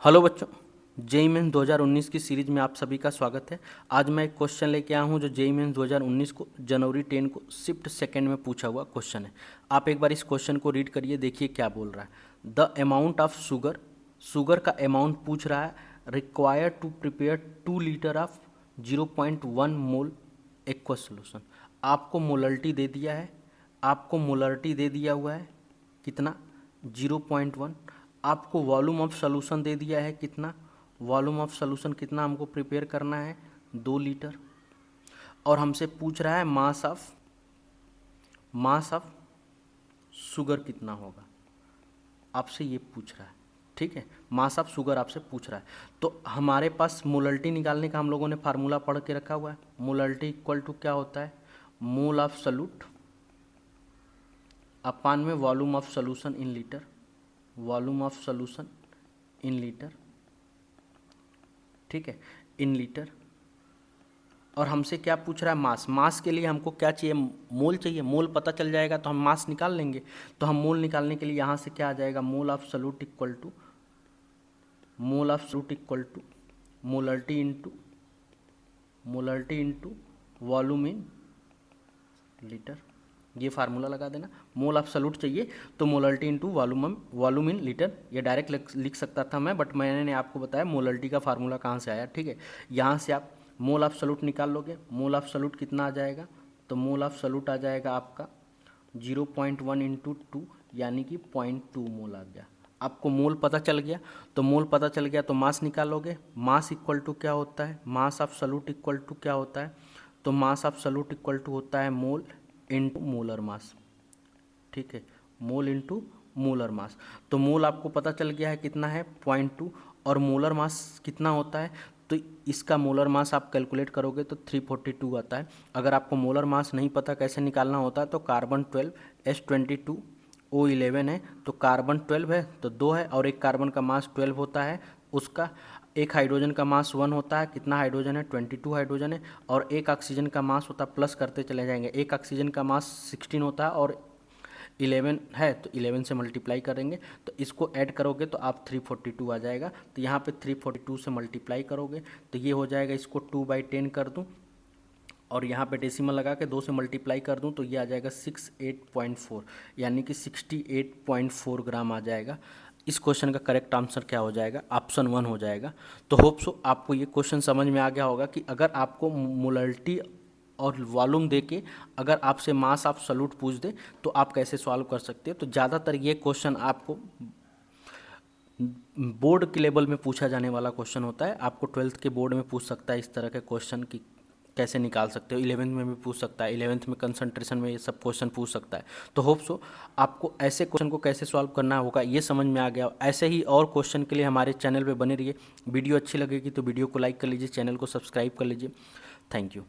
Hello बच्चों, JEE mains 2019 की series में आप सभी का स्वागत है। आज मैं एक क्वेश्चन लेके आया हूँ जो जेईई मेंस 2019 को जनवरी 10 को शिफ्ट सेकंड में पूछा हुआ क्वेश्चन है। आप एक बार इस क्वेश्चन को रीड करिए, देखिए क्या बोल रहा है। द अमाउंट ऑफ शुगर का अमाउंट पूछ रहा है। Required to prepare 2 litre of 0.1 mole aqueous solution. आपको मोलरिटी दे दिया है, आपको मोलरिटी दे दिया हुआ है कितना 0.1। आपको वॉल्यूम ऑफ सॉल्यूशन दे दिया है कितना, वॉल्यूम ऑफ सॉल्यूशन कितना हमको प्रिपेयर करना है 2 लीटर। और हमसे पूछ रहा है मास ऑफ शुगर कितना होगा, आपसे ये पूछ रहा है। ठीक है, मास ऑफ शुगर आपसे पूछ रहा है। तो हमारे पास मोलरिटी निकालने का हम लोगों ने फार्मूला पढ़ के रखा हुआ है। मोलरिटी इक्वल टू क्या होता है, मोल ऑफ सॉल्यूट अपान में volume of solution in litre, volume of solution in litre. ठीक है, इन लीटर। और हमसे क्या पूछ रहा है, मास के लिए हमको क्या चाहिए, मोल चाहिए। मोल पता चल जाएगा तो हम मास निकाल लेंगे। तो हम मोल निकालने के लिए यहाँ से क्या आ जाएगा, mole of solute equal to molarity into volume in litre. ये फार्मूला लगा देना। मोल ऑफ सॉल्यूट चाहिए तो molarity into volume in litre. ये डायरेक्ट लिख सकता था मैं, बट मैंने आपको बताया मोलरिटी का फार्मूला कहाँ से आया। ठीक है, यहाँ से आप मोल ऑफ सॉल्यूट निकाल लोगे। मोल ऑफ सॉल्यूट कितना आ जाएगा, तो मोल ऑफ सॉल्यूट आ जाएगा आपका 0.1 इंटू 2 यानी कि 0.2 मोल आ गया। आपको मोल पता चल गया, तो मोल पता चल गया तो मास निकालोगे। मास इक्वल टू क्या होता है, mass of solute equal to क्या होता है, तो mass of solute equal to होता है मोल इंटू मोलर मास। ठीक है, मोल इंटू मोलर मास। तो मोल आपको पता चल गया है कितना है 0.2, और मोलर मास कितना होता है, तो इसका मोलर मास आप कैलकुलेट करोगे तो 342 आता है। अगर आपको मोलर मास नहीं पता कैसे निकालना होता है तो कार्बन 12 H22 O11 है, तो कार्बन 12 है तो 2 है, और एक कार्बन का मास 12 होता है, उसका एक हाइड्रोजन का मास 1 होता है। कितना हाइड्रोजन है, 22 हाइड्रोजन है। और एक ऑक्सीजन का मास होता है, प्लस करते चले जाएंगे, एक ऑक्सीजन का मास 16 होता है और 11 है, तो 11 से मल्टीप्लाई करेंगे तो इसको ऐड करोगे तो आप 342 आ जाएगा। तो यहाँ पे 342 से मल्टीप्लाई करोगे तो ये हो जाएगा, इसको 2/10 कर दूँ और यहाँ पे डेसिमल लगा के 2 से मल्टीप्लाई कर दूँ तो ये आ जाएगा 68.4, यानी कि 68.4 ग्राम आ जाएगा। इस क्वेश्चन का करेक्ट आंसर क्या हो जाएगा, ऑप्शन 1 हो जाएगा। तो होप सो आपको ये क्वेश्चन समझ में आ गया होगा कि अगर आपको मोलरिटी और वॉल्यूम दे के अगर आपसे मास ऑफ सॉल्यूट पूछ दे तो आप कैसे सॉल्व कर सकते हो। तो ज़्यादातर ये क्वेश्चन आपको बोर्ड के लेवल में पूछा जाने वाला क्वेश्चन होता है। आपको 12th के बोर्ड में पूछ सकता है इस तरह के क्वेश्चन की कैसे निकाल सकते हो। 11th में भी पूछ सकता है, 11th में कंसंट्रेशन में ये सब क्वेश्चन पूछ सकता है। तो होप सो आपको ऐसे क्वेश्चन को कैसे सॉल्व करना होगा ये समझ में आ गया। ऐसे ही और क्वेश्चन के लिए हमारे चैनल पे बने रहिए। वीडियो अच्छी लगेगी तो वीडियो को लाइक कर लीजिए, चैनल को सब्सक्राइब कर लीजिए। Thank you.